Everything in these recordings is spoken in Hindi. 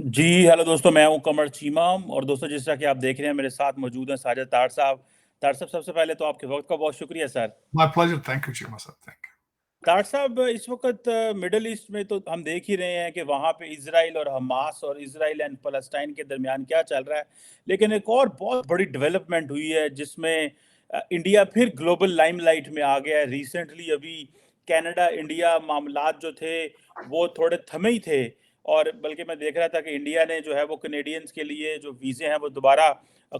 जी, हेलो दोस्तों, मैं हूँ कमर चीमा। और दोस्तों, जिस तरह कि आप देख रहे हैं, मेरे साथ मौजूद हैं साजिद तार साहब। तार साहब, सबसे पहले तो आपके वक्त का बहुत शुक्रिया sir. My pleasure. Thank you, Chima sir. Thank you. तार साहब, इस वक्त मिडल ईस्ट में तो हम देख ही रहे हैं कि वहाँ पे इसराइल और हमास और इसराइल एंड पैलेस्टाइन के दरमियान क्या चल रहा है। लेकिन एक और बहुत बड़ी डेवलपमेंट हुई है जिसमें इंडिया फिर ग्लोबल लाइमलाइट में आ गया है। रिसेंटली अभी कनाडा इंडिया मामलात जो थे वो थोड़े थमे ही थे, और बल्कि मैं देख रहा था कि इंडिया ने जो है वो कनेडियंस के लिए जो वीज़े हैं वो दोबारा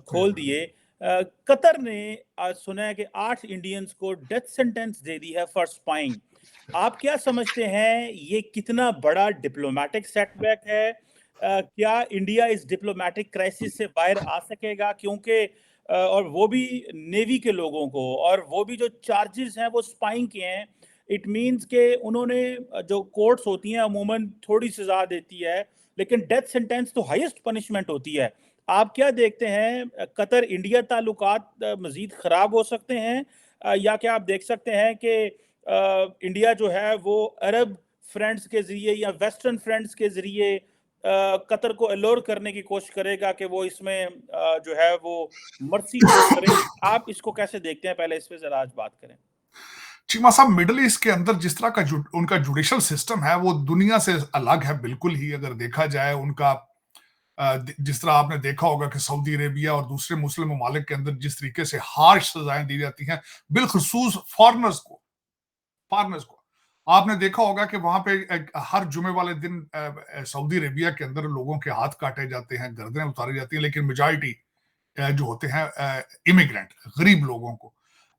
खोल दिए। कतर ने आज सुना है कि 8 इंडियंस को डेथ सेंटेंस दे दी है फॉर स्पाइंग। आप क्या समझते हैं, ये कितना बड़ा डिप्लोमेटिक सेटबैक है? क्या इंडिया इस डिप्लोमेटिक क्राइसिस से बाहर आ सकेगा? क्योंकि और वो भी नेवी के लोगों को, और वो भी जो चार्जेस हैं वो स्पाइंग के हैं। इट मींस के उन्होंने जो कोर्ट्स होती हैं अमूमन थोड़ी सजा देती है, लेकिन डेथ सेंटेंस तो हाईएस्ट पनिशमेंट होती है। आप क्या देखते हैं, कतर इंडिया ताल्लुकात मजीद खराब हो सकते हैं, या क्या आप देख सकते हैं कि इंडिया जो है वो अरब फ्रेंड्स के जरिए या वेस्टर्न फ्रेंड्स के जरिए कतर को अलोर करने की कोशिश करेगा कि वो इसमें जो है वो मर्सी शो करे? आप इसको कैसे देखते हैं? पहले इस पे जरा आज बात करें। चीमा साहब, मिडिल ईस्ट के अंदर जिस तरह का उनका जुडिशल सिस्टम है वो दुनिया से अलग है बिल्कुल ही। अगर देखा जाए उनका जिस तरह आपने देखा होगा कि सऊदी अरेबिया और दूसरे मुस्लिम ममालिक के अंदर जिस तरीके से हार्श सजाएं दी जाती हैं, बिलखसूस फॉरनर्स को आपने देखा होगा कि वहां पे हर जुमे वाले दिन सऊदी अरेबिया के अंदर लोगों के हाथ काटे जाते हैं, गर्दनें उतारी जाती हैं, लेकिन मेजॉरिटी जो होते हैं इमिग्रेंट गरीब लोगों को,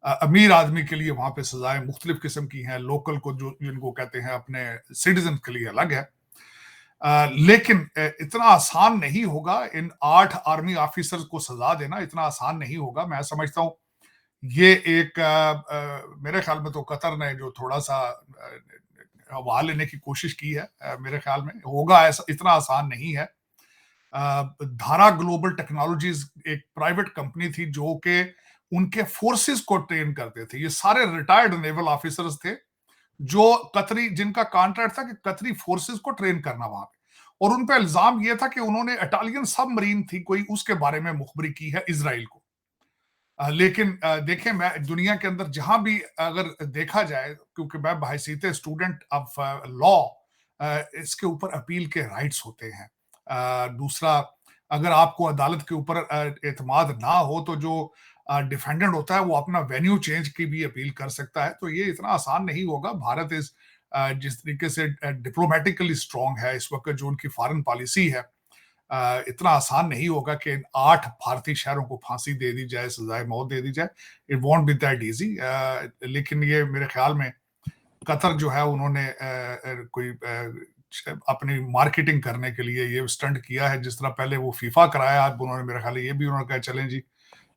अमीर आदमी के लिए वहां पे सजाएं मुख्तलिफ किस्म की हैं, लोकल को जो जिनको कहते हैं अपने सिटीजन के लिए अलग है। लेकिन इतना आसान नहीं होगा इन 8 आर्मी ऑफिसर्स को सजा देना, इतना आसान नहीं होगा। मैं समझता हूं ये एक मेरे ख्याल में तो कतर ने जो थोड़ा सा हवा लेने की कोशिश की है, मेरे ख्याल में होगा ऐसा, इतना आसान नहीं है। धारा ग्लोबल टेक्नोलॉजीज एक प्राइवेट कंपनी थी जो कि उनके फोर्सेस को ट्रेन करते थे। ये सारे रिटायर्ड नेवल ऑफिसर्स थे जो कतरी जिनका कॉन्ट्रैक्ट था कि कतरी फोर्सेस को ट्रेन करना वहां पे। और उन पे इल्जाम यह था कि उन्होंने इटालियन सबमरीन थी कोई, उसके बारे में मुखबरी की है इसराइल को। लेकिन देखें, मैं दुनिया के अंदर जहां भी अगर देखा जाए, क्योंकि मैं बहैसियत स्टूडेंट ऑफ लॉ इसके ऊपर अपील के राइट्स होते हैं। दूसरा, अगर आपको अदालत के ऊपर एतमाद ना हो तो जो डिफेंडेंट होता है वो अपना वेन्यू चेंज की भी अपील कर सकता है। तो ये इतना आसान नहीं होगा। भारत इस जिस तरीके से डिप्लोमेटिकली स्ट्रांग है इस वक्त, जो उनकी फॉरेन पॉलिसी है, इतना आसान नहीं होगा कि इन 8 भारतीय शहरों को फांसी दे दी जाए, सजाए मौत दे दी जाए। It won't be that easy. लेकिन ये मेरे ख्याल में कतर जो है उन्होंने कोई अपनी मार्केटिंग करने के लिए ये स्टंट किया है। जिस तरह पहले वो फीफा कराया, अब उन्होंने मेरे ख्याल ये भी उन्होंने कहा चलें जी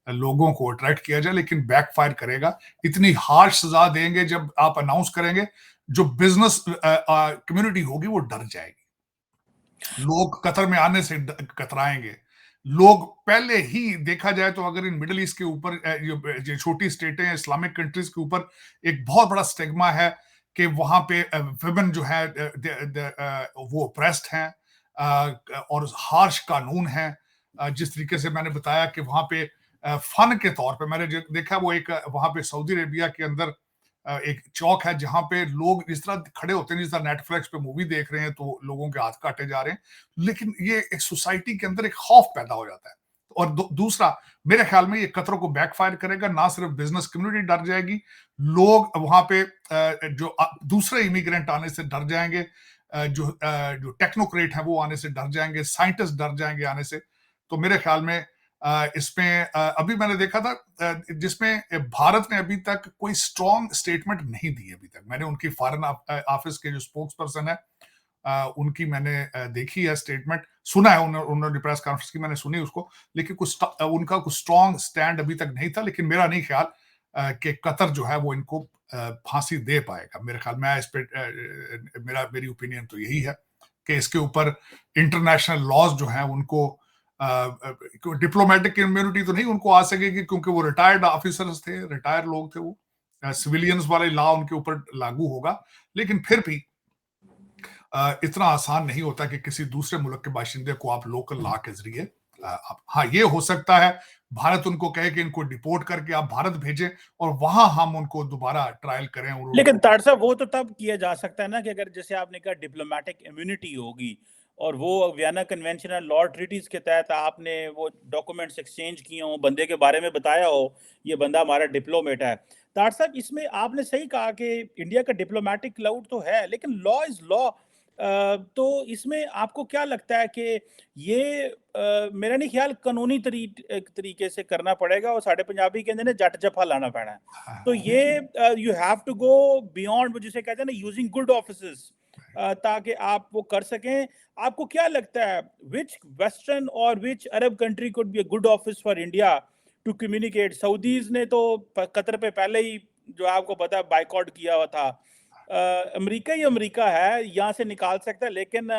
लोगों को अट्रैक्ट किया जाए, लेकिन बैकफायर करेगा। इतनी हार्श सजा देंगे जब आप अनाउंस करेंगे, जो बिजनेस कम्युनिटी होगी वो डर जाएगी। लोग कतर में आने से कतराएंगे। लोग पहले ही देखा जाए तो अगर इन मिडिल ईस्ट के ऊपर जो छोटी स्टेटें हैं, इस्लामिक कंट्रीज के ऊपर एक बहुत बड़ा स्टिग्मा है कि वहां पे विमेन जो है वो ऑप्रेस्ड हैं, और हार्श कानून है। जिस तरीके से मैंने बताया कि वहां पे फन के तौर पे मैंने देखा, वो एक वहां पे सऊदी अरेबिया के अंदर एक चौक है जहां पे लोग इस तरह खड़े होते हैं जिस तरह नेटफ्लिक्स पे मूवी देख रहे हैं, तो लोगों के हाथ काटे जा रहे हैं। लेकिन ये एक सोसाइटी के अंदर एक खौफ पैदा हो जाता है। और दूसरा, मेरे ख्याल में ये कतरों को बैकफायर करेगा। ना सिर्फ बिजनेस कम्युनिटी डर जाएगी, लोग वहां पे जो दूसरे इमिग्रेंट आने से डर जाएंगे, जो टेक्नोक्रेट है वो आने से डर जाएंगे, साइंटिस्ट डर जाएंगे आने से। तो मेरे ख्याल में इसमें अभी मैंने देखा था जिसमें भारत ने अभी तक कोई स्ट्रॉन्ग स्टेटमेंट नहीं दी। अभी तक मैंने उनकी फॉरेन ऑफिस के जो स्पोक्स पर्सन है उनकी मैंने देखी है स्टेटमेंट, सुना है उन्होंने प्रेस कॉन्फ्रेंस की मैंने सुनी उसको, लेकिन उनका कुछ स्ट्रॉन्ग स्टैंड अभी तक नहीं था। लेकिन मेरा नहीं ख्याल कि कतर जो है वो इनको फांसी दे पाएगा। मेरे ख्याल में इस पे मेरी ओपिनियन तो यही है कि इसके ऊपर इंटरनेशनल लॉज जो है उनको, डिप्लोमेटिक कम्युनिटी तो नहीं उनको आ सकेगी क्योंकि वो रिटायर्ड ऑफिसर्स थे, रिटायर्ड लोग थे, वो सिविलियंस वाले लॉ उनके ऊपर लागू होगा। लेकिन फिर भी इतना आसान नहीं होता कि किसी दूसरे मुल्क के बाशिंदे को आप लोकल लॉ के जरिए हाँ, ये हो सकता है भारत उनको कहे कि इनको डिपोर्ट करके आप भारत भेजें और वहां हम उनको दोबारा ट्रायल करें और लेकिन तार साहब वो तो तब किया जा सकता है ना कि अगर जैसे आपने कहा डिप्लोमेटिक इम्यूनिटी होगी और वो वियना कन्वेंशन और लॉ ट्रीटीज के तहत आपने वो डॉक्यूमेंट्स एक्सचेंज किए हो, बंदे के बारे में बताया हो ये बंदा हमारा डिप्लोमेट है। तार साहब इसमें आपने सही कहा कि इंडिया का डिप्लोमेटिक क्लाउड तो है, लेकिन लॉ इज लॉ। तो इसमें आपको क्या लगता है कि ये मेरा नहीं ख्याल कानूनी तरीके से करना पड़ेगा और साढ़े पंजाबी कहते हैं जट जफा लाना पैना है। तो ये you have to go beyond, जिसे कहते हैं ना यूजिंग गुड ऑफिसेस, ताकि आप वो कर सकें। आपको क्या लगता है विच वेस्टर्न और which Arab country could be a good office for India to communicate? Saudis ने तो कतर पे पहले ही जो आपको पता है बाइकआउट किया हुआ था। अमेरिका ही अमेरिका है, यहाँ से निकाल सकता है, लेकिन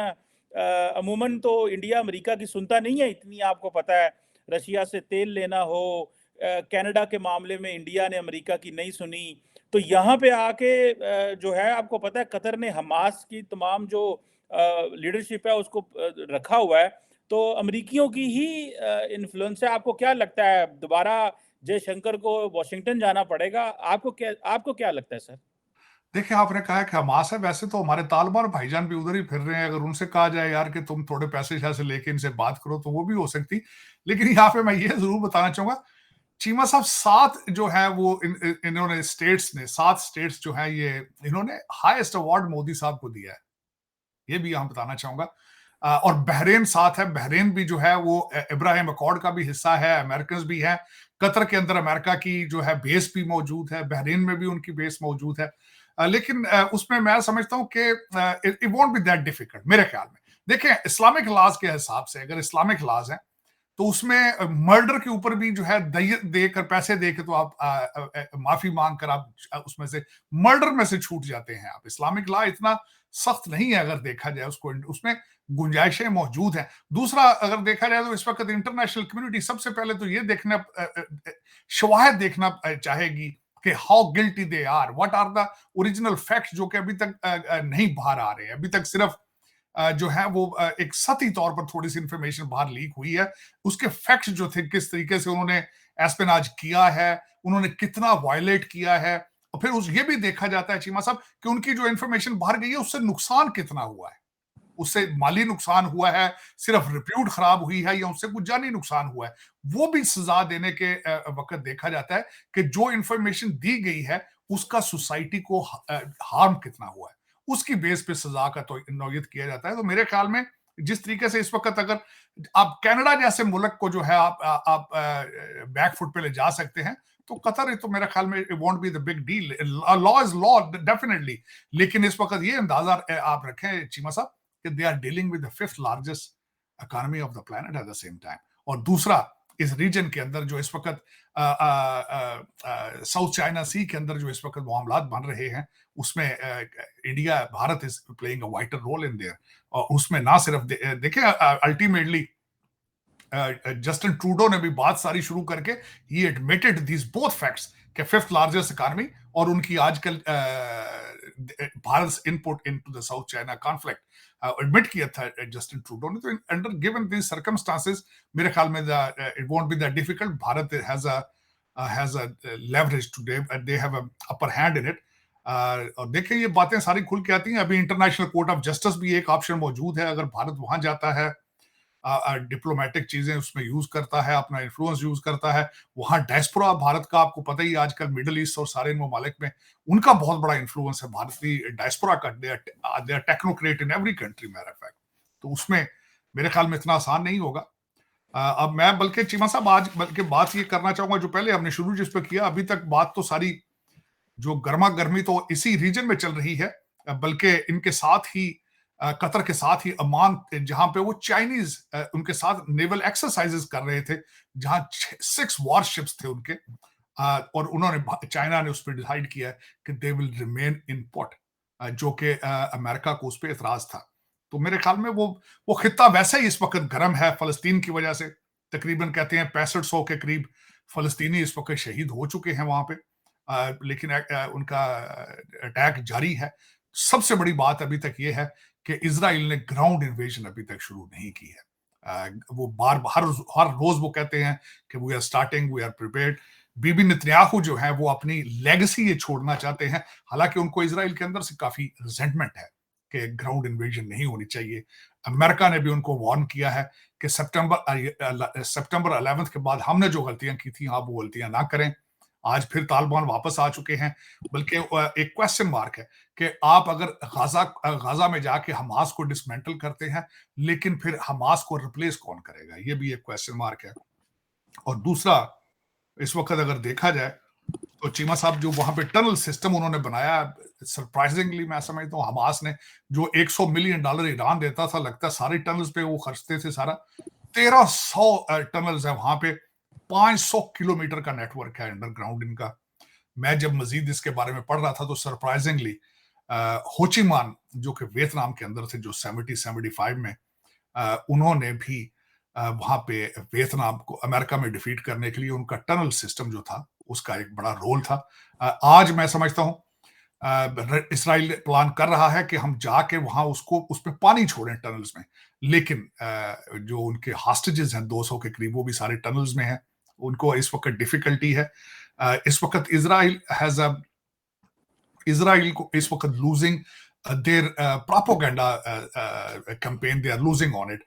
अमूमन तो इंडिया अमेरिका की सुनता नहीं है इतनी। आपको पता है रशिया से तेल लेना हो, कनाडा के मामले में इंडिया ने अमेरिका की नहीं सुनी। तो यहाँ पे आके जो है आपको पता है कतर ने हमास की तमाम जो लीडरशिप है उसको रखा हुआ है। तो अमेरिकियों की ही इन्फ्लुएंस है। आपको क्या लगता है दोबारा जयशंकर को वॉशिंगटन जाना पड़ेगा? आपको क्या लगता है सर? देखिए, आपने कहा कि हमास है, वैसे तो हमारे तालिबान भाईजान भी उधर ही फिर रहे हैं। अगर उनसे कहा जाए यार कि तुम थोड़े पैसे शैसे लेके इनसे बात करो तो वो भी हो सकती। लेकिन यहाँ पे मैं ये जरूर बताना चाहूंगा, चीमा साहब 7 जो है वो इन्होंने स्टेट्स ने 7 स्टेट्स जो है ये इन्होंने हाईएस्ट अवार्ड मोदी साहब को दिया है, ये भी यहां बताना चाहूंगा। और बहरेन साथ है, बहरेन भी जो है वो इब्राहिम अकॉर्ड का भी हिस्सा है, अमेरिकन भी है। कतर के अंदर अमेरिका की जो है बेस भी मौजूद है, बहरेन में भी उनकी बेस मौजूद है। लेकिन उसमें मैं समझता हूं कि it won't be that difficult मेरे ख्याल में। देखिए, इस्लामिक लॉज के हिसाब से अगर इस्लामिक लॉज है तो उसमें मर्डर के ऊपर भी जो है देकर पैसे देकर तो आप माफी मांग कर आप उसमें से मर्डर में से छूट जाते हैं। आप इस्लामिक लॉ इतना सख्त नहीं है अगर देखा जाए, उसको उसमें गुंजाइशें मौजूद हैं। दूसरा, अगर देखा जाए तो इस वक्त इंटरनेशनल कम्युनिटी सबसे पहले तो ये देखना शवाहिद देखना चाहेगी कि how guilty they are, what are the original facts, जो कि अभी तक नहीं बाहर आ रहे हैं। अभी तक सिर्फ जो है वो एक सतही तौर पर थोड़ी सी इंफॉर्मेशन बाहर लीक हुई है। उसके फैक्ट्स जो थे, किस तरीके से उन्होंने एस्पेनाज किया है, उन्होंने कितना वायलेट किया है, और फिर उस ये भी देखा जाता है चीमा साहब कि उनकी जो इंफॉर्मेशन बाहर गई है उससे नुकसान कितना हुआ है। उससे माली नुकसान हुआ है, सिर्फ रिप्यूट खराब हुई है, या उससे कुछ जानी नुकसान हुआ है। वो भी सजा देने के वक्त देखा जाता है कि जो इंफॉर्मेशन दी गई है उसका सोसाइटी को हार्म कितना हुआ है, उसकी बेस पे सजा का तो नौयत किया जाता है। तो मेरे ख्याल में जिस तरीके से इस वक्त अगर आप कनाडा जैसे मुल्क को जो है आप बैकफुट पे ले जा सकते हैं, तो कतर तो मेरे ख्याल में it won't be the big deal. Law is law definitely, लेकिन इस वक्त ये अंदाजा आप रखें चीमा साहब कि they are dealing with the 5th largest economy of the planet at the same time. और दूसरा, इस रीजन के अंदर जो इस वक्त साउथ चाइना सी के अंदर जो इस वक्त मामलात बन रहे हैं, उसमें India, Bharat is playing a wider role in there. और उसमें ना सिर्फ देखें, अल्टीमेटली जस्टिन ट्रूडो ने भी बात सारी शुरू करके ही एडमिटेड दीज बोथ फैक्ट्स कि 5th लार्जेस्ट इकोनॉमी और उनकी आजकल Bharat input into the south China conflict admit किया था जस्टिन ट्रूडो ने। तो अंडर गिवन दीज सर्कमस्टांसेस मेरे ख्याल में it won't be that difficult. Bharat has a leverage today, they have a upper hand in it. और देखिए, ये बातें सारी खुल के आती हैं। अभी इंटरनेशनल कोर्ट ऑफ जस्टिस भी एक ऑप्शन मौजूद है, अगर भारत वहां जाता है, डिप्लोमेटिक चीजें उसमें यूज करता है, अपना इन्फ्लुएंस यूज करता है। वहां डायस्पोरा भारत का, आपको पता ही आजकल मिडिल ईस्ट और सारे ममालिक में उनका बहुत बड़ा इन्फ्लुएंस है भारतीय डायस्पोरा का। They are technocrat in every country matter of fact. तो उसमें मेरे ख्याल में इतना आसान नहीं होगा। अब मैं बल्कि चीमा साहब आज बल्कि बात ये करना चाहूंगा, जो पहले हमने शुरू जिस पर किया, अभी तक बात तो सारी जो गर्मा गर्मी तो इसी रीजन में चल रही है, बल्कि इनके साथ ही कतर के साथ ही अमान, जहां पे वो चाइनीज उनके साथ नेवल एक्सरसाइजेस कर रहे थे, जहां 6 वॉरशिप्स थे उनके, और उन्होंने, चाइना ने उस पर डिसाइड किया कि they will remain in port, जो कि अमेरिका को उस पर एतराज था। तो मेरे ख्याल में वो खित्ता वैसे ही इस वक्त गर्म है फलस्तीन की वजह से। तकरीबन कहते हैं 6500 के करीब फलस्तीनी इस वक्त शहीद हो चुके हैं वहां पे, लेकिन उनका अटैक जारी है। सबसे बड़ी बात अभी तक ये है कि इजराइल ने ग्राउंड इन्वेजन अभी तक शुरू नहीं की है। वो बार हर रोज वो कहते हैं कि we are starting, we are prepared. Bibi Netanyahu जो है वो अपनी लेगेसी ये छोड़ना चाहते हैं, हालांकि उनको इजराइल के अंदर से काफी रिजेंटमेंट है कि ग्राउंड इन्वेजन नहीं होनी चाहिए। अमेरिका ने भी उनको वार्न किया है कि सितंबर 11 के बाद हमने जो गलतियां की थी, आप वो गलतियां ना करें। आज फिर तालिबान वापस आ चुके हैं, बल्कि एक क्वेश्चन मार्क है कि आप अगर गाजा में जाके हमास को डिसमेंटल करते हैं, लेकिन फिर हमास को रिप्लेस कौन करेगा, ये भी एक क्वेश्चन मार्क है। और दूसरा, इस वक्त अगर देखा जाए तो चीमा साहब जो वहां पे टनल सिस्टम उन्होंने बनाया, सरप्राइजिंगली मैं समझता हूँ हमास ने जो $100 मिलियन ईरान देता था, लगता है सारी टनल्स पे वो खर्चते थे सारा। 1300 टनल्स है वहां पे, 500 किलोमीटर का नेटवर्क है अंडरग्राउंड इनका। मैं जब मजीद इसके बारे में पढ़ रहा था तो सरप्राइजिंगली होचिमान जो कि वियतनाम के अंदर थे, जो 75 में, उन्होंने भी वहां पे वियतनाम को अमेरिका में डिफीट करने के लिए उनका टनल सिस्टम जो था उसका एक बड़ा रोल था। आज मैं समझता हूं इसराइल प्लान कर रहा है कि हम जाके वहां उसको उसमें पानी छोड़ें टनल्स में, लेकिन जो उनके हॉस्टेजेस हैं 200 के करीब, वो भी सारे टनल्स में हैं। उनको इस वक्त डिफिकल्टी है। इस वक्त इसराइल को इस वक्त losing their propaganda campaign, they are losing on it.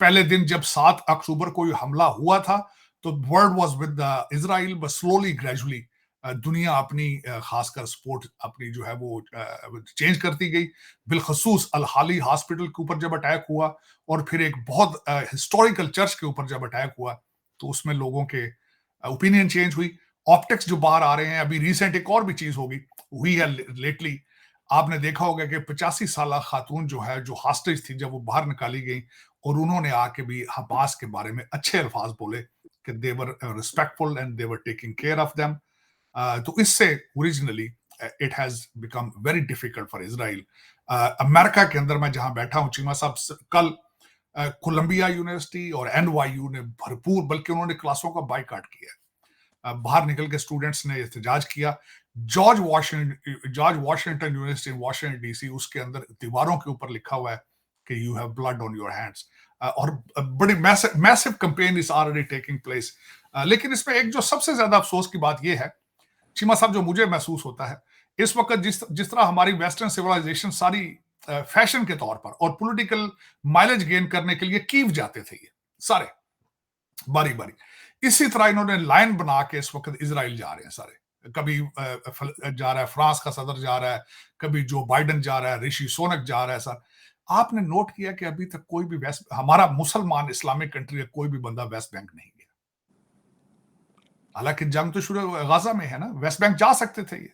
पहले दिन जब 7 अक्टूबर को हमला हुआ था तो world was with Israel, but slowly gradually दुनिया अपनी खासकर सपोर्ट अपनी जो है वो चेंज करती गई। बिलखसूस अल हाली हॉस्पिटल के ऊपर जब अटैक हुआ और फिर एक बहुत हिस्टोरिकल चर्च के ऊपर जब अटैक हुआ तो उसमें लोगों के ओपिनियन चेंज हुई। ऑप्टिक्स जो बाहर आ रहे हैं, अभी रिसेंट एक और भी चीज हुई है लेटली, आपने देखा होगा कि 85 साल खातून जो है, जो हॉस्टेज थी, जब वो बाहर निकाली गई और उन्होंने आके भी हमास के बारे में अच्छे अल्फाज बोले कि they were respectful and they were taking care of them. तो इससे originally it has become very difficult for Israel. America के अंदर मैं जहां बैठा हूं चीमा साहब, कल कोलंबिया यूनिवर्सिटी और एनवाईयू ने भरपूर, बल्कि उन्होंने क्लासों का बाइकाट किया, बाहर निकल के स्टूडेंट्स ने एहतजाज किया। George Washington university Washington DC, उसके अंदर दीवारों के ऊपर लिखा हुआ है कि you have blood on your hands, और बड़ी massive campaign is already taking place. लेकिन इसमें एक जो सबसे ज्यादा अफसोस की बात यह है चीमा साहब, जो मुझे महसूस होता है इस वक्त, जिस तरह हमारी वेस्टर्न सिविलाइजेशन सारी फैशन के तौर पर और पॉलिटिकल माइलेज गेन करने के लिए कीव जाते थे, ये सारे बारी बारी, इसी तरह इन्होंने लाइन बना के इस वक्त इजराइल जा रहे हैं सारे। कभी जा रहा है फ्रांस का सदर जा रहा है, कभी जो बाइडन जा रहा है, ऋषि सुनक जा रहा है। सर, आपने नोट किया कि अभी तक कोई भी हमारा मुसलमान इस्लामिक कंट्री का कोई भी बंदा वेस्ट बैंक नहीं गया। हालांकि जंग तो शुरू गाजा में है ना, वेस्ट बैंक जा सकते थे ये,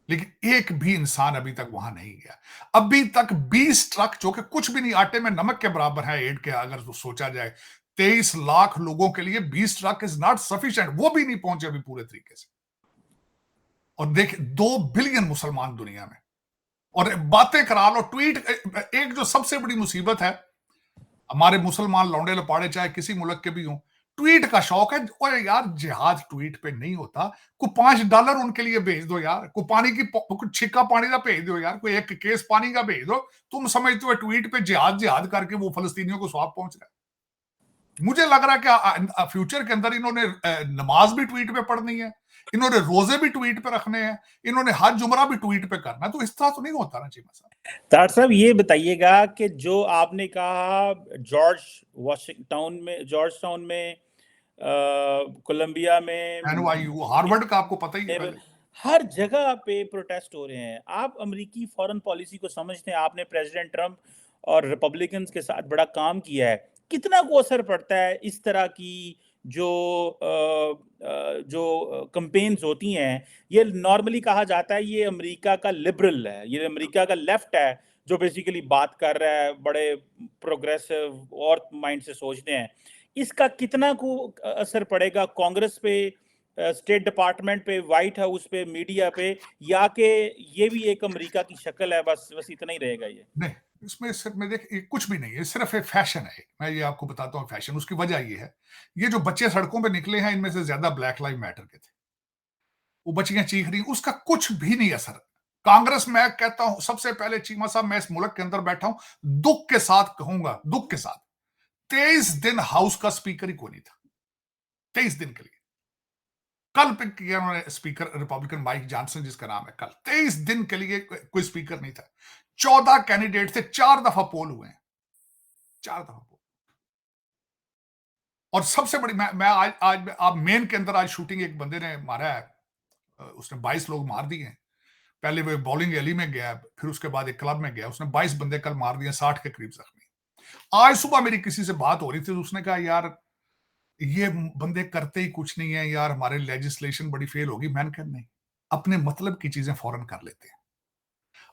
लेकिन एक भी इंसान अभी तक वहां नहीं गया। अभी तक 20 ट्रक, जो कि कुछ भी नहीं, आटे में नमक के बराबर है एड के, अगर तो सोचा जाए 23 लाख लोगों के लिए 20 ट्रक इज नॉट सफिशिएंट, वो भी नहीं पहुंचे अभी पूरे तरीके से। और देख, 2 बिलियन मुसलमान दुनिया में, और बातें करा लो, ट्वीट। एक जो सबसे बड़ी मुसीबत है, हमारे मुसलमान लौंडे लपाड़े चाहे किसी मुल्क के भी हों, ट्वीट का शौक है। ओए यार, जिहाद ट्वीट पे नहीं होता, को $5 उनके लिए भेज दो यार, को पानी की कुछ छिक्का पानी का भेज दो यार, कोई एक केस पानी का भेज दो। तुम समझते हो ट्वीट पे जिहाद करके वो फलस्तीनियों को स्वाब पहुंच रहा है। मुझे लग रहा है कि फ्यूचर के अंदर इन्होंने नमाज भी ट्वीट पे पढ़नी है, इन्होंने रोजे भी ट्वीट पे रखने हैं, इन्होंने हज जुमरा भी ट्वीट पे करना है। तो इस तरह तो नहीं होता ना चीमा साहब। तार साहब, ये बताइएगा कि जो आपने कहा जॉर्ज टाउन में, कोलंबिया में, एनवाईयू, हार्वर्ड का आपको पता ही है, हर जगह पे प्रोटेस्ट हो रहे हैं। आप अमेरिकी फॉरेन पॉलिसी को समझते हैं, आपने प्रेसिडेंट ट्रंप और रिपब्लिकन्स के साथ बड़ा काम किया है, कितना को असर पड़ता है इस तरह की जो कैंपेन्स होती हैं? ये नॉर्मली कहा जाता है ये अमेरिका का लिबरल है, ये अमेरिका का लेफ्ट है जो बेसिकली बात कर रहा है, बड़े प्रोग्रेसिव और माइंड से सोचते हैं। इसका कितना को असर पड़ेगा कांग्रेस पे, स्टेट डिपार्टमेंट पे, व्हाइट हाउस पे, मीडिया पे, या कि ये भी एक अमेरिका की शक्ल है, बस इतना ही रहेगा ये? नहीं, इसमें सिर्फ में देख कुछ भी नहीं है, सिर्फ एक फैशन है। मैं ये आपको बताता हूँ फैशन। उसकी वजह ये है, ये जो बच्चे सड़कों पे निकले हैं, इनमें से ज्यादा ब्लैक लाइव मैटर के थे। वो बच्चियां चीख रही, उसका कुछ भी नहीं असर कांग्रेस, मैं कहता हूं सबसे पहले चीमा साहब, मैं इस मुल्क के अंदर बैठा हूं, दुख के साथ कहूंगा, दुख के साथ, 23 दिन हाउस का स्पीकर ही कोई नहीं था, 23 दिन के लिए। कल पिक किया उन्होंने स्पीकर, रिपब्लिकन माइक जॉनसन जिसका नाम है, कल 23 दिन के लिए कोई स्पीकर नहीं था। 14 कैंडिडेट थे, 4 दफा पोल हुए हैं, 4 दफा पोल। और सबसे बड़ी, मैं आज आप मेन के अंदर आज शूटिंग एक बंदे ने मारा है, उसने 22 लोग मार दिए हैं। पहले वो बॉलिंग एली में गया, फिर उसके बाद एक क्लब में गया, उसने 22 बंदे कल मार दिए, 60 के करीब जख्मी। आज सुबह मेरी किसी से बात हो रही थी, तो उसने कहा यार ये बंदे करते ही कुछ नहीं है यार, हमारे लेजिस्लेशन बड़ी फेल होगी। मैंने कहा नहीं, अपने मतलब की चीजें फौरन कर लेते हैं।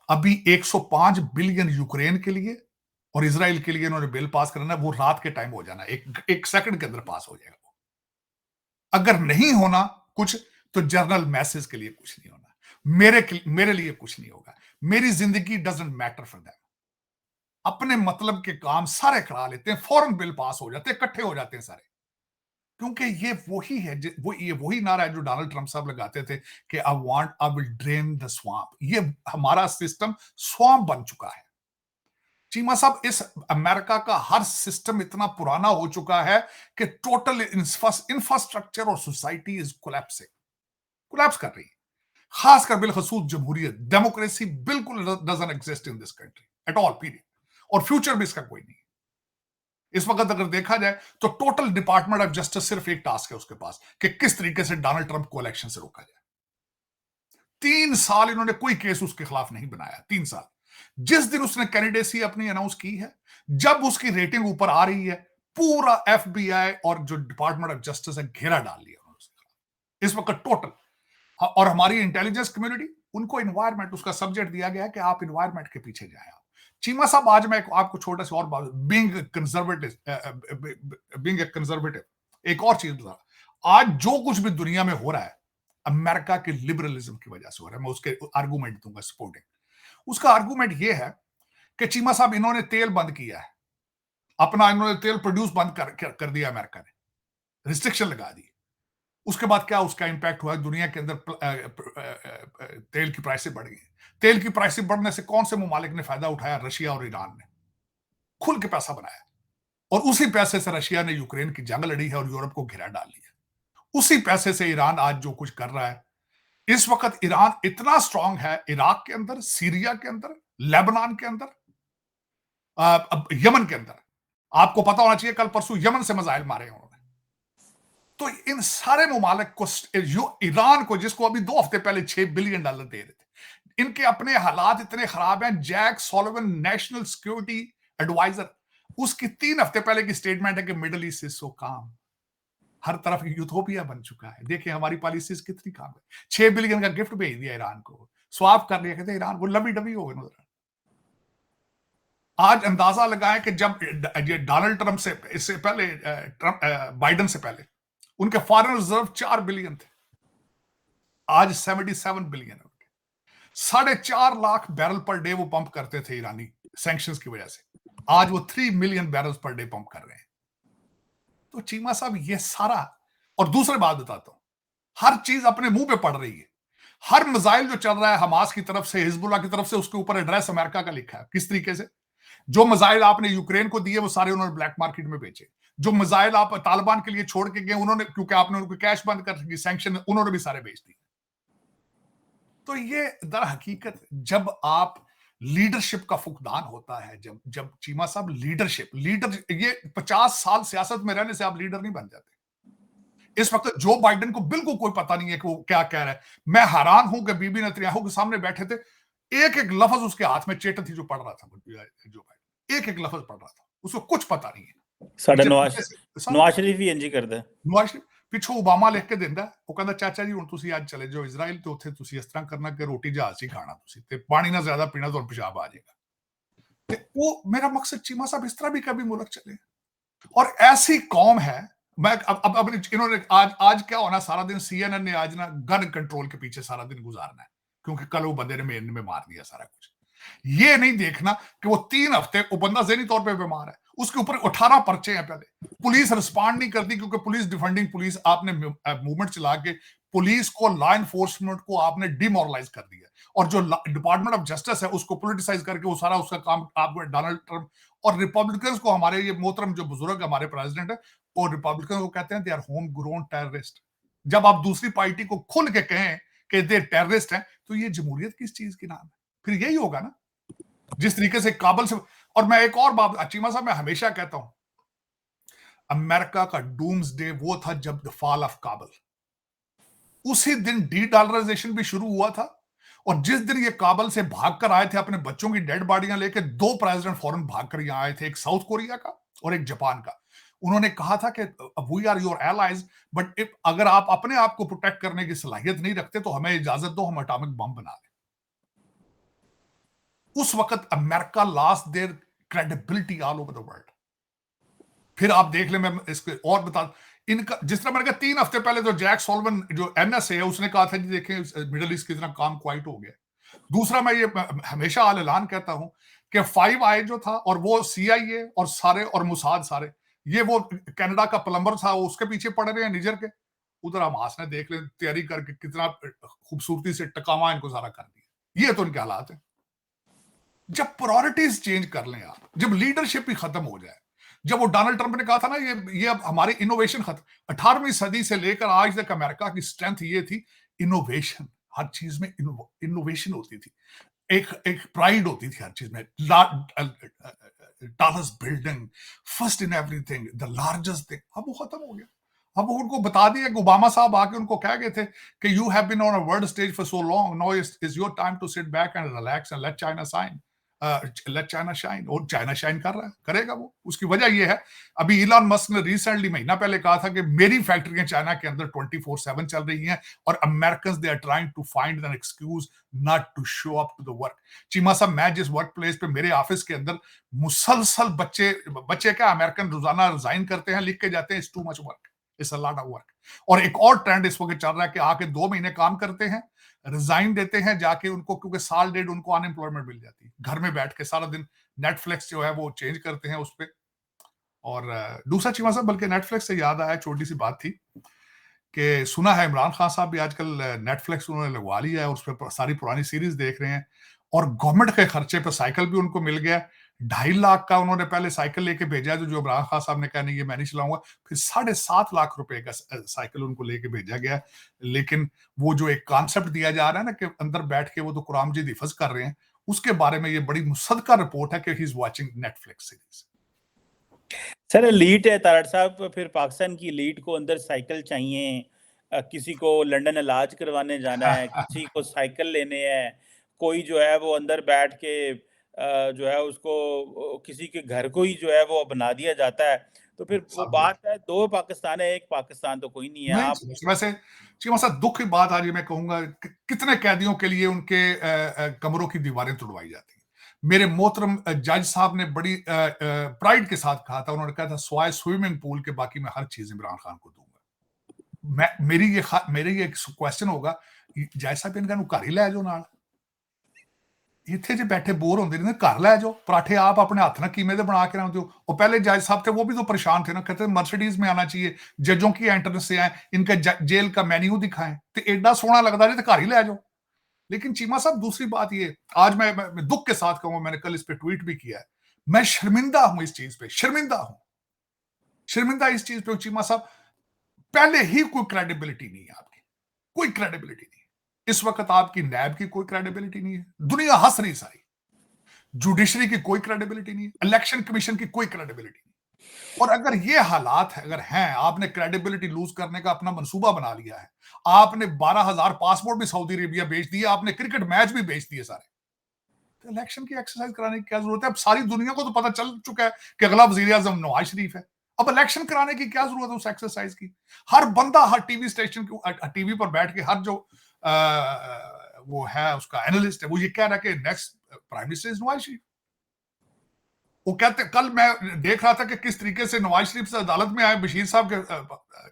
अभी 105 बिलियन यूक्रेन के लिए और इसराइल के लिए उन्होंने बिल पास करना, वो रात के टाइम हो जाना, एक सेकंड के अंदर पास हो जाएगा वो। अगर नहीं होना कुछ, तो जर्नल मैसेज के लिए कुछ नहीं होना, मेरे लिए कुछ नहीं होगा। मेरी जिंदगी डजंट मैटर फॉर दैम। अपने मतलब के काम सारे करा लेते हैं, फौरन बिल पास हो जाते हैं, इकट्ठे हो जाते हैं सारे। क्योंकि ये वही है, ये वही नारा है जो डोनाल्ड ट्रंप साहब लगाते थे कि I will drain the swamp. ये हमारा सिस्टम स्वाम्प बन चुका है चीमा साहब। इस अमेरिका का हर सिस्टम इतना पुराना हो चुका है कि टोटल इंफ्रास्ट्रक्चर और सोसाइटी इज कोलैप्स कर रही है। खासकर बिलखसूस जमहूरियत, डेमोक्रेसी बिल्कुल doesn't exist in this country at all, period. और फ्यूचर भी इसका कोई नहीं। इस वक्त अगर देखा जाए तो टोटल डिपार्टमेंट ऑफ जस्टिस सिर्फ एक टास्क है उसके पास कि किस तरीके से डोनाल्ड ट्रंप को इलेक्शन से रोका जाए। 3 साल इन्होंने कोई केस उसके खिलाफ नहीं बनाया, 3 साल। जिस दिन उसने कैंडिडेसी अपनी अनाउंस की है, जब उसकी रेटिंग ऊपर आ रही है, पूरा एफबीआई और जो डिपार्टमेंट ऑफ जस्टिस है घेरा डाल लिया उन्होंने इस वक्त टोटल। और हमारी इंटेलिजेंस कम्युनिटी, उनको इन्वायरमेंट, उसका सब्जेक्ट दिया गया है कि आप इन्वायरमेंट के पीछे जाए। चीमा साहब, आज मैं आपको छोटा सा और बात, बीइंग कंजर्वेटिव, एक और चीज बता, आज जो कुछ भी दुनिया में हो रहा है अमेरिका के लिबरलिज्म की वजह से हो रहा है। मैं उसके आर्गूमेंट दूंगा सपोर्टिंग। उसका आर्गूमेंट ये है कि चीमा साहब, इन्होंने तेल बंद किया है अपना, इन्होंने तेल प्रोड्यूस बंद कर दिया, अमेरिका ने रिस्ट्रिक्शन लगा दी। उसके बाद क्या उसका इंपैक्ट हुआ, दुनिया के अंदर तेल की प्राइसें बढ़ गई। तेल की प्राइसें बढ़ने से कौन से मुमालिक ने फायदा उठाया? रशिया और ईरान ने खुल के पैसा बनाया, और उसी पैसे से रशिया ने यूक्रेन की जंग लड़ी है और यूरोप को घिरा डाल लिया। उसी पैसे से ईरान आज जो कुछ कर रहा है। इस वक्त ईरान इतना स्ट्रांग है, इराक के अंदर, सीरिया के अंदर, लेबनान के अंदर, यमन के अंदर। आपको पता होना चाहिए कल परसों यमन से मिसाइल मारे उन्होंने। तो इन सारे मुमालिक को, ईरान को, जिसको अभी 2 हफ्ते पहले $6 बिलियन दे रहे थे, इनके अपने हालात इतने खराब हैं। जैक सॉलिवन, नेशनल सिक्योरिटी एडवाइजर, उसकी 3 हफ्ते पहले की स्टेटमेंट है कि मिडल ईस्ट इज सो काम, हर तरफ यूथोपिया बन चुका है। देखिए हमारी पॉलिसीज कितनी काम है। 6 बिलियन का गिफ्ट भेज दिया ईरान को, स्वाप कर लिया, कहते ईरान वो लबी डबी हो गए। आज अंदाजा लगाएं कि जब डोनाल्ड ट्रंप से, इससे पहले बाइडन से पहले, उनके फॉरेन रिजर्व 4 बिलियन थे, आज 77 billion. 4.5 lakh barrel per day वो पंप करते थे ईरानी, सैंक्शंस की वजह से। आज वो 3 million barrels per day pump कर रहे हैं। तो चीमा साहब, ये सारा, और दूसरी बात बताता हूं, हर चीज अपने मुंह पे पड़ रही है। हर मिसाइल जो चल रहा है हमास की तरफ से, हिजबुल्लाह की तरफ से, उसके ऊपर एड्रेस अमेरिका का लिखा है। किस तरीके से? जो मिसाइल आपने यूक्रेन को दिए वो सारे उन्होंने ब्लैक मार्केट में बेचे। जो मिसाइल आप तालिबान के लिए छोड़ के गए, उन्होंने, क्योंकि आपने उनको कैश बंद कर दी, सैंक्शन, उन्होंने भी सारे बेच दिए। तो ये दर हकीकत, जब आप लीडरशिप का फुकदान होता है, जब चीमा साहब लीडर, ये 50 साल सियासत में रहने से आप लीडर नहीं बन जाते। इस वक्त जो बाइडेन को बिल्कुल कोई पता नहीं है कि वो क्या कह रहा है। मैं हैरान हूं कि बीबी नेतन्याहू के सामने बैठे थे, एक एक लफ्ज उसके हाथ में चेट थी जो पढ़ रहा था, जो बाइडेन एक एक लफ्ज पढ़ रहा था, उसको कुछ पता नहीं है। ਸਾਡਾ ਨਵਾਜ਼ ਸ਼ਰੀਫ ਵੀ ਇੰਜ ਹੀ ਕਰਦਾ। ਨਵਾਜ਼ ਸ਼ਰੀਫ ਪਿੱਛੋਂ ਓਬਾਮਾ ਲਿਖ ਕੇ ਦਿੰਦਾ, ਉਹ ਕਹਿੰਦਾ ਚਾਚਾ ਜੀ ਹੁਣ ਤੁਸੀਂ ਅੱਜ ਚਲੇ ਜਾਓ ਇਜ਼ਰਾਈਲ, ਤੇ ਉੱਥੇ ਤੁਸੀਂ ਇਸ ਤਰ੍ਹਾਂ ਕਰਨਾ ਕਿ ਰੋਟੀ ਜਹਾਜ਼ 'ਚ ਹੀ ਖਾਣਾ ਤੁਸੀਂ, ਤੇ ਪਾਣੀ ਨਾ ਜ਼ਿਆਦਾ ਪੀਣਾ, ਤੁਹਾਨੂੰ पेशाब आ जाएगा। ਤੇ ਉਹ ਮੇਰਾ ਮਕਸਦ चीमा साहब, इस तरह भी कभी मुल्क चले। और ऐसी कौम है, मैं अब इन्होंने आज क्या होना, सारा दिन CNN ने आज ना गन कंट्रोल के पीछे सारा दिन गुजारना है, क्योंकि कल वो बंदे ने मेन में मार दिया सारा कुछ। ये नहीं देखना कि वो 3 हफ्ते, वो बंदा ज़हनी तौर पे बीमार है, उसके ऊपर 18 पर्चे हैं। पहले पुलिस रिस्पॉन्ड नहीं करती, क्योंकि पुलिस डिफेंडिंग पुलिस, आपने मूवमेंट चला के पुलिस को, लॉ एनफोर्समेंट को आपने डिमोरलाइज कर दिया, और जो डिपार्टमेंट ऑफ जस्टिस है उसको पोलिटिसाइज करके वो सारा उसका काम आपको डोनाल्ड ट्रंप और रिपब्लिकन्स को, हमारे ये मोहतरम जो बुजुर्ग हमारे प्रेसिडेंट है, वो रिपब्लिकन को कहते हैं they are home grown terrorist. जब आप दूसरी पार्टी को खुल के कहें कि दे टेररिस्ट हैं, तो ये जमहूरियत किस चीज की नाम है? फिर यही होगा ना, जिस तरीके से काबल से। और मैं एक और बात चीमा साहब, मैं हमेशा कहता हूं, अमेरिका का डूम्स डे वो था जब द फॉल ऑफ काबल, उसी दिन डी डॉलराइजेशन भी शुरू हुआ था। और जिस दिन ये काबल से भागकर आए थे अपने बच्चों की डेड बॉडियां लेकर, दो प्रेसिडेंट फौरन भागकर यहां आए थे, एक साउथ कोरिया का और एक जापान का। उन्होंने कहा था कि we are your allies, but अगर आप अपने आप को प्रोटेक्ट करने की सलाहियत नहीं रखते तो हमें इजाजत दो, हम एटॉमिक बम बना लें। उस वक्त America lost their credibility all over the world. फिर आप देख ले, मैं इसके और बता, इनका जिस तरह मैंने कहा 3 हफ्ते पहले तो जैक सॉल्वन जो एनएसए है उसने कहा था जी देखें मिडिल ईस्ट कितना काम क्वाइट हो गया। दूसरा, मैं ये हमेशा आल ऐलान कहता हूं कि 5 आई जो था, और वो सीआईए और सारे और मुसाद सारे, ये वो कनाडा का प्लम्बर था, वो उसके पीछे पड़ रहे हैं निजर के। उधर हमास ने देख ले तैयारी करके कितना खूबसूरती से टकावा इनको सारा कर दिया। ये तो इनके हालात है। जब प्रायोरिटीज चेंज कर लें आप, जब लीडरशिप ही खत्म हो जाए, जब वो डोनाल्ड ट्रंप ने कहा था ना ये अब हमारे इनोवेशन खत्म, 18वीं सदी से लेकर आज तक अमेरिका की स्ट्रेंथ ये थी, इनोवेशन। हर चीज में इनोवेशन होती थी, एक प्राइड होती थी हर चीज में। Tallest building, first in everything, the largest thing. अब वो खत्म हो गया। अब उनको बता दिया कि ओबामा साहब आके उनको कह गए थे कि you have been on a world stage for so long, now is your time to sit back and relax and let China shine. Let China shine. और चाइना शाइन कर रहा है, करेगा वो। उसकी वजह ये है, अभी इलॉन मस्क ने रिसेंटली महीना पहले कहा था कि मेरी फैक्ट्रियां चाइना के अंदर 24/7 चल रही हैं, और American they are trying to find an excuse not to show up to the work. Cheema साहब, मैं जिस वर्क प्लेस पे, मेरे ऑफिस के अंदर मुसलसल बच्चे क्या अमेरिकन रोजाना रिजाइन करते हैं, लिख के जाते हैं it's too much work, it's a lot of work. और एक और ट्रेंड इस वक्त चल रहा है कि आके 2 महीने काम करते हैं, रिजाइन देते हैं जाके उनको, क्योंकि साल डेढ़ उनको अनएम्प्लॉयमेंट मिल जाती है, घर में बैठ के सारा दिन नेटफ्लिक्स जो है वो चेंज करते हैं उस पर। और दूसरा चीमा साहब, बल्कि नेटफ्लिक्स से याद आया, छोटी सी बात थी कि सुना है इमरान खान साहब भी आजकल नेटफ्लिक्स उन्होंने लगवा लिया है, उस पर सारी पुरानी सीरीज देख रहे हैं, और गवर्नमेंट के खर्चे पर साइकिल भी उनको मिल गया। 2.5 लाख का उन्होंने पहले साइकिल लेके भेजा है, जो इमरान खान साहब ने कहा नहीं ये मैं नहीं चलाऊंगा। फिर 7.5 लाख रुपए का साइकिल उनको लेके भेजा गया। लेकिन वो जो एक कॉन्सेप्ट दिया जा रहा है ना कि अंदर बैठ के वो तो कुरान मजीद हिफज कर रहे हैं, उसके बारे में ये बड़ी मुसद्दका रिपोर्ट है कि he is watching Netflix series. Sir elite है तारड़ साहब, फिर पाकिस्तान की एलीट को अंदर साइकिल चाहिए, किसी को लंदन इलाज करवाने जाना है, किसी को साइकिल लेने हैं, कोई जो है वो अंदर बैठ के जो है उसको किसी के घर को ही जो है वो बना दिया जाता है। तो फिर वो बात है 2 पाकिस्तान है, 1 पाकिस्तान तो कोई नहीं है। आप वैसे चीमा साहब, दुख की बात आज मैं कहूंगा कितने कैदियों के लिए उनके कमरों की दीवारें तुड़वाई जाती हैं। मेरे मोहतरम जज साहब ने बड़ी प्राइड के साथ कहा था, उन्होंने कहा था स्वाय स्विमिंग पूल के बाकी मैं हर चीज इमरान खान को दूंगा। मेरी ये क्वेश्चन होगा, जज साहब इनका घर ही लै जाओ नाल, ਇੱਥੇ ਜੇ बैठे बोर होंगे ने घर लै जाओ, पराठे आप अपने हाथ ना कीमे दे बना के रख दो। और पहले जज साहब थे वो भी तो परेशान थे ना, कहते मर्सिडीज में आना चाहिए, जजों की एंट्रेंस से आए, इनका जेल का मेन्यू दिखाएं, तो एडा सोहना लगता है तो घर ही लै जाओ। लेकिन चीमा साहब दूसरी बात ये, आज मैं दुख के साथ कहूंगा, मैंने कल इस पे ट्वीट भी किया है, मैं शर्मिंदा हूं इस चीज पे, शर्मिंदा इस चीज पे चीमा साहब। पहले ही कोई क्रेडिबिलिटी नहीं है आपकी, कोई क्रेडिबिलिटी नहीं। इस वक्त आपकी नैब की कोई क्रेडिबिलिटी नहीं है, दुनिया हंस रही सारी, जुडिशरी की कोई क्रेडिबिलिटी नहीं है, इलेक्शन कमीशन की कोई क्रेडिबिलिटी नहीं। और अगर ये हालात है, अगर हैं, आपने क्रेडिबिलिटी लूज करने का अपना मंसूबा बना लिया है, आपने 12,000 पासपोर्ट भी सऊदी अरेबिया बेच दिए, आपने क्रिकेट मैच भी बेच दिए सारे, तो इलेक्शन की एक्सरसाइज कराने की क्या जरूरत है? अब सारी दुनिया को तो पता चल चुका है कि अगला वजीर आजम नवाज शरीफ है, अब इलेक्शन कराने की क्या जरूरत है उस एक्सरसाइज की? हर बंदा हर टीवी स्टेशन टीवी पर बैठ के, हर जो वो है उसका एनालिस्ट है, वो ये कह रहा है कि next prime minister is Nawaz Sharif. वो कहते, कल मैं देख रहा था कि किस तरीके से नवाज शरीफ से अदालत में आए बशीर साहब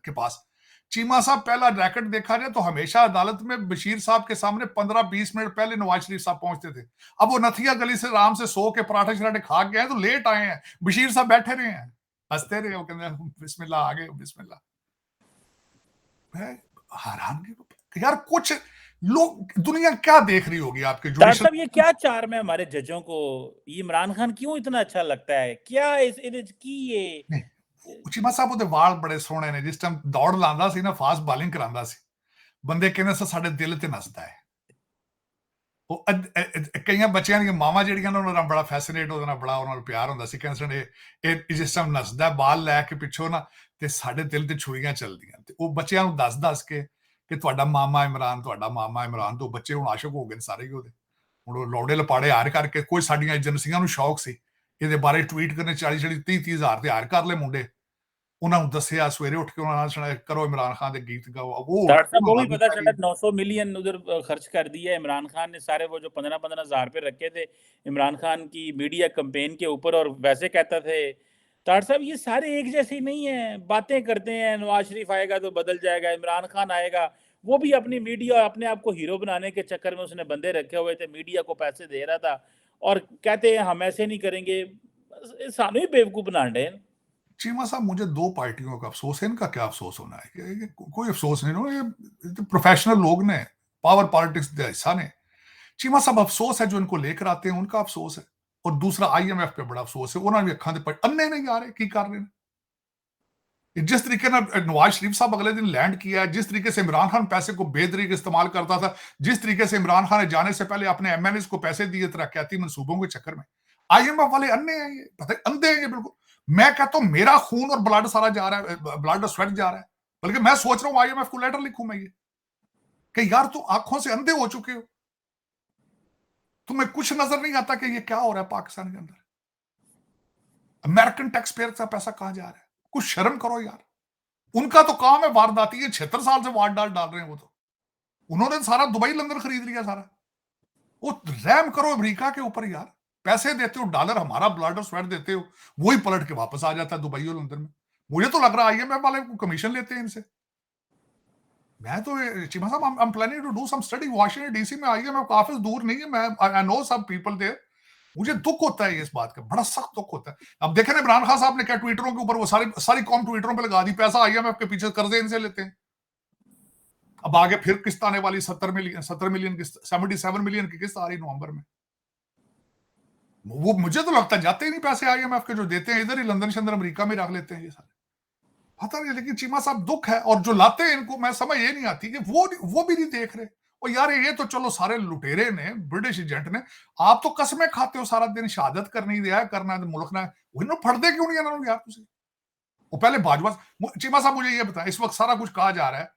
के पास। चीमा साहब, पहला रैकेट देखा जाए तो हमेशा अदालत में बशीर साहब के सामने 15-20 मिनट पहले नवाज शरीफ साहब पहुंचते थे। अब वो नथिया गली से आराम से सो के पराठे शराठे खा गए हैं, तो लेट आए हैं, बशीर साहब बैठे रहे हैं, हंसते रहे, वो कहते बिस्मिल्लाह आ गए, बिस्मिल्लाह। हैरानगी यार, कुछ लोग, दुनिया क्या देख रही होगी आपके डॉक्टर जुडिशल। साहब ये क्या चार्म है हमारे जजों को, ये इमरान खान क्यों इतना अच्छा लगता है, क्या इस की ये चीमा साहब ਉਹਦੇ ਵਾਲ ਬੜੇ ਸੋਹਣੇ ਨੇ, ਜਿਸ ਟਾਈਮ ਦੌੜ ਲਾਉਂਦਾ ਸੀ ਨਾ, ਫਾਸਟ ਬਾਲਿੰਗ ਕਰਾਉਂਦਾ ਸੀ, ਬੰਦੇ ਕਹਿੰਦੇ ਸੀ ਸਾਡੇ ਦਿਲ ਤੇ ਨੱਚਦਾ ਹੈ ਉਹ। ਕਈਆਂ ਬੱਚਿਆਂ ਦੀਆਂ ਮਾਵਾਂ ਜਿਹੜੀਆਂ ਨੇ ਉਹਨਾਂ ਨਾਲ ਬੜਾ ਫੈਸੀਨੇਟ, ਉਹਦੇ ਨਾਲ ਬੜਾ ਉਹਨਾਂ ਨੂੰ ਪਿਆਰ ਹੁੰਦਾ ਸੀ, ਕਹਿੰਦੇ ਸਨ ਇਹ ਜਿਸ ਟਾਈਮ ਨੱਚਦਾ ਬਾਲ ਲੈ ਕੇ ਪਿੱਛੋਂ ਨਾ, ਤੇ ਸਾਡੇ ਦਿਲ ਤੇ ਛੁਰੀਆਂ ਚੱਲਦੀਆਂ, ਤੇ ਉਹ ਬੱਚਿਆਂ ਨੂੰ ਦੱਸ ਕੇ ਕਿ ਤੁਹਾਡਾ ਮਾਮਾ ਇਮਰਾਨ, ਤੁਹਾਡਾ ਮਾਮਾ ਇਮਰਾਨ, ਤੋਂ ਬੱਚੇ ਹੁਣ ਆਸ਼ਿਕ ਹੋ ਗਏ ਨੇ ਸਾਰੇ ਹੀ ਉਹਦੇ। ਹੁਣ ਉਹ ਲੌੜੇ ਲਪਾੜੇ ਹਾਰ ਕਰਕੇ, ਕੋਈ ਸਾਡੀਆਂ ਏਜੰਸੀਆਂ ਨੂੰ ਸ਼ੌਕ ਸੀ ਇਹਦੇ ਬਾਰੇ ਟਵੀਟ ਕਰਨੇ, 40 30 ਹਜ਼ਾਰ ਤੇ ਹਾਰ ਕਰ ਲਏ ਮੁੰਡੇ, ਉਹਨਾਂ ਨੂੰ ਦੱਸਿਆ ਸਵੇਰੇ ਉੱਠ ਕੇ, ਉਹਨਾਂ ਨਾਲ ਸੁਣਾਇਆ ਕਰੋ इमरान खान ਦੇ गीत गाओ, वो डॉक्टर साहब वो भी आदत पता आ चला गई। 900 मिलियन उधर खर्च कर दिया है इमरान खान ने, सारे वो जो 15-15 हज़ार रुपए रखे थे इमरान खान की मीडिया कैंपेन के ऊपर, और वैसे कहता थे। डॉक्टर साहब ये सारे एक जैसे ही नहीं है, बातें करते हैं नवाज शरीफ आएगा तो बदल जाएगा, इमरान खान आएगा, वो भी अपनी मीडिया अपने आप को हीरो बनाने के चक्कर में उसने बंदे रखे हुए थे, मीडिया को पैसे दे रहा था और कहते हैं हम ऐसे नहीं करेंगे, सानू ही बेवकूफ बना रहे हैं। चीमा साहब, मुझे दो पार्टियों का अफसोस है, इनका क्या अफसोस होना है, ये कोई अफसोस नहीं हो, ये तो प्रोफेशनल लोग ने, पावर पॉलिटिक्स का हिस्सा ने। चीमा साहब अफसोस है जो इनको लेकर आते हैं, उनका अफसोस है, और दूसरा IMF पे बड़ा अफसोस है, उन्होंने भी अखा दे पर अन्ने नहीं आ रहे की कर रहे हैं। जिस तरीके ना नवाज शरीफ साहब अगले दिन लैंड किया है, जिस तरीके से इमरान खान पैसे को बेतरीके इस्तेमाल करता था, जिस तरीके से इमरान खान ने जाने से पहले अपने MNAs को पैसे दिए तरक्याती मंसूबों के चक्कर में, IMF वाले अन्ने हैं, ये पता अंधे हैं ये बिल्कुल। मैं कहता हूं मेरा खून और ब्लड सारा जा रहा है, ब्लड और स्वेट जा रहा है, बल्कि मैं सोच रहा हूं IMF को लेटर लिखूं मैं ये कि यार तुम आंखों से अंधे हो चुके हो, तुम्हें कुछ नजर नहीं आता कि ये क्या हो रहा है पाकिस्तान के अंदर। अमेरिकन टैक्स पेयर का पैसा कहां जा रहा है, कुछ शर्म करो यार। उनका तो काम है वारदाती है, 76 साल से वारदात डाल रहे हैं वो, तो उन्होंने सारा दुबई लंदन खरीद लिया सारा। वो रैम करो अमेरिका के ऊपर यार, पैसे देते हो, डॉलर हमारा ब्लड और स्वेट देते हो, वही पलट के वापस आ जाता है दुबई और लंदन में। मुझे तो लग रहा है IMF वाले को कमीशन लेते हैं इनसे। मैं तो चीमा साहब, I am planning to do some study Washington DC में, IMF काफी दूर नहीं है, मैं I know some people there. मुझे दुख होता है इस बात का, बड़ा सख्त दुख होता है। अब देखें ना इमरान खान साहब ने क्या ट्विटरों के ऊपर, वो सारी कॉम ट्विटरों पे लगा दी, पैसा IMF के पीछे कर्जे इनसे लेते हैं। अब आगे फिर किस्त आने वाली 70 मिलियन किस्त, 77 मिलियन की किस्त आ रही नवंबर में। वो मुझे तो लगता है जाते ही नहीं पैसे IMF के, जो देते हैं इधर ही लंदन शंदन अमेरिका में रख लेते हैं ये सारे, पता नहीं। लेकिन चीमा साहब दुख है, और जो लाते हैं इनको मैं समझ ये नहीं आती कि वो भी नहीं देख रहे। और यार ये तो चलो सारे लुटेरे ने, ब्रिटिश एजेंट ने, आप तो कसमें खाते हो सारा दिन, शहादत करनी दिया करना मुल्क ना, उन्होंने फटदे क्यों नहीं इन्होंने यार तुझे। वो पहले बाजवा। चीमा साहब मुझे ये बताएं, इस वक्त सारा कुछ कहा जा रहा है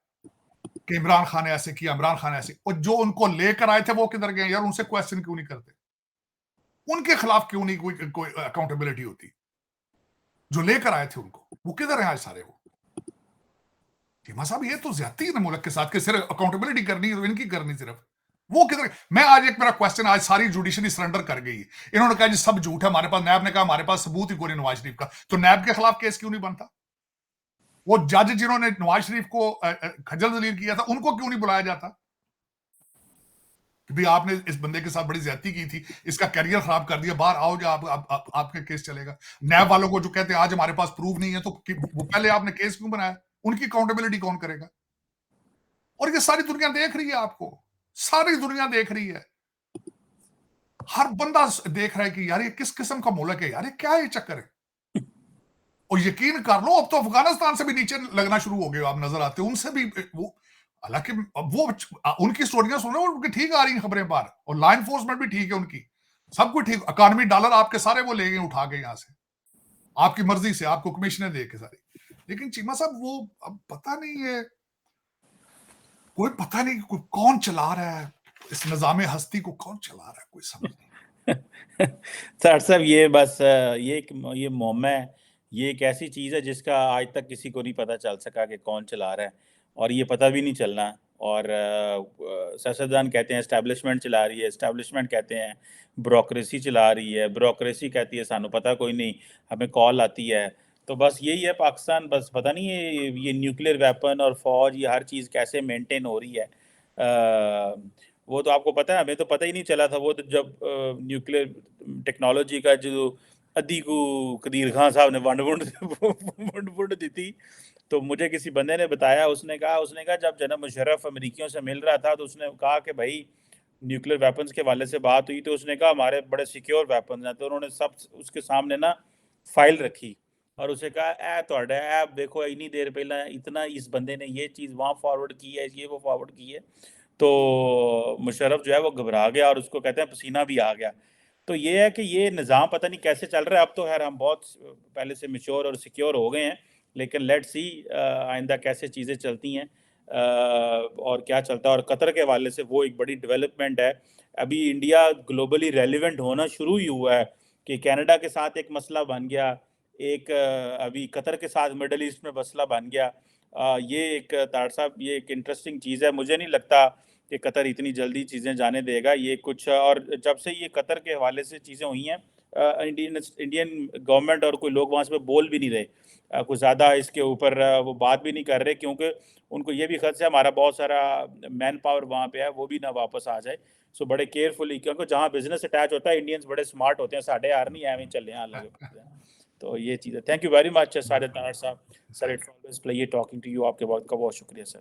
कि इमरान खान ने ऐसे किया, इमरान खान ऐसे, और जो उनको लेकर आए थे वो किधर गए यार, उनसे क्वेश्चन क्यों नहीं करते, उनके खिलाफ क्यों नहीं कोई अकाउंटेबिलिटी होती, जो लेकर आए थे उनको, वो किधर है आज सारे वो। चीमा साहब ये तो ज्यादती है ना मुल्क के साथ, के सिर्फ अकाउंटेबिलिटी करनी है इनकी करनी, सिर्फ वो किधर। मैं आज एक मेरा क्वेश्चन, आज सारी जुडिशरी सरेंडर कर गई, इन्होंने कहा जी सब झूठ है हमारे पास, नैब ने कहा हमारे पास सबूत ही कोई नवाज शरीफ का, तो नैब के खिलाफ केस क्यों नहीं बनता। वो जज जिन्होंने नवाज शरीफ को खजल जलील किया था, उनको क्यों नहीं बुलाया जाता कि भाई आपने इस बंदे के साथ बड़ी ज्यादती की थी, इसका करियर खराब कर दिया, बाहर आओ जो आपके केस चलेगा। नैब वालों को जो कहते हैं आज हमारे पास प्रूफ नहीं है, तो वो पहले आपने केस क्यों बनाया, उनकी अकाउंटेबिलिटी कौन करेगा। और ये सारी दुनिया देख रही है आपको, सारी दुनिया देख रही है, हर बंदा देख रहा है कि यार ये किस किस्म का मुल्क है यार, ये क्या ये चक्कर है। और यकीन कर लो अब तो अफगानिस्तान से भी नीचे लगना शुरू हो गए, आप नजर आते हो उनसे भी वो, हालांकि वो उनकी स्टोरियां सुनो, उनकी ठीक आ रही हैं खबरें बाहर, और लॉ एनफोर्समेंट भी ठीक है उनकी, सब कुछ ठीक, इकॉनमी डॉलर आपके सारे वो ले गए उठा के यहां से, आपकी मर्जी से, आपको कमीशनें दे के सारी। लेकिन चीमा साहब वो अब पता नहीं है, कोई पता नहीं कौन चला रहा है इस निजाम हस्ती को, कौन चला रहा है कोई समझ नहीं। सर साहब ये बस ये मोहम्मा है, ये एक ऐसी चीज़ है जिसका आज तक किसी को नहीं पता चल सका कि कौन चला रहा है, और ये पता भी नहीं चलना। और सियासतदान कहते हैं एस्टैब्लिशमेंट चला रही है, एस्टैब्लिशमेंट कहते हैं ब्यूरोक्रेसी चला रही है, ब्यूरोक्रेसी कहती है सानू पता कोई नहीं, हमें कॉल आती है। तो बस यही है पाकिस्तान, बस पता नहीं ये न्यूक्लियर वेपन और फौज, ये हर चीज़ कैसे मेंटेन हो रही है। वो तो आपको पता है, हमें तो पता ही नहीं चला था। वो तो जब न्यूक्लियर टेक्नोलॉजी का जो अद्दी को कदीर खान साहब ने वंड दी थी, तो मुझे किसी बंदे ने बताया, उसने कहा जब जनाब मुशर्रफ अमेरिकियों से मिल रहा था तो उसने कहा कि भाई न्यूक्लियर वेपन्स के वाले से बात हुई, तो उसने कहा हमारे बड़े सिक्योर वेपन्स हैं। तो उन्होंने सब उसके सामने ना फाइल रखी और उसे कहा ए ਤੁਹਾਡਾ ऐप देखो इतनी देर पहला इतना इस बंदे ने ये चीज़ वहाँ फॉरवर्ड की है, ये वो फॉरवर्ड की है। तो मुशर्रफ जो है वो घबरा गया और उसको कहते हैं पसीना भी आ गया। तो ये है कि ये निज़ाम पता नहीं कैसे चल रहा है। अब तो खैर हम बहुत पहले से मैच्योर और सिक्योर हो गए हैं, लेकिन लेट्स सी आइंदा कैसे चीज़ें चलती हैं और क्या चलता है। और कतर के हवाले से वो एक बड़ी डेवलपमेंट है। अभी इंडिया ग्लोबली रेलिवेंट होना शुरू ही हुआ है कि कनाडा के साथ एक मसला बन गया, एक अभी कतर के साथ मिडल ईस्ट में मसला बन गया। ये एक तार साहब ये एक इंटरेस्टिंग चीज़ है। मुझे नहीं लगता कि कतर इतनी जल्दी चीज़ें जाने देगा। ये कुछ और जब से ये कतर के हवाले से चीज़ें हुई हैं, इंडियन गवर्नमेंट और कोई लोग वहाँ से बोल भी नहीं रहे, कुछ ज़्यादा इसके ऊपर वो बात भी नहीं कर रहे, क्योंकि उनको ये भी खर्च है हमारा बहुत सारा मैन पावर वहाँ पे है वो भी ना वापस आ जाए। सो बड़े केयरफुली, क्योंकि जहाँ बिजनेस अटैच होता है इंडियंस बड़े स्मार्ट होते हैं, साढ़े यार नहीं एवं चले यहाँ लगे। तो ये चीज़ है। Thank you very much Sajid Tarar साहब sir, it's always pleasure talking to you. आपके बहुत का बहुत शुक्रिया सर।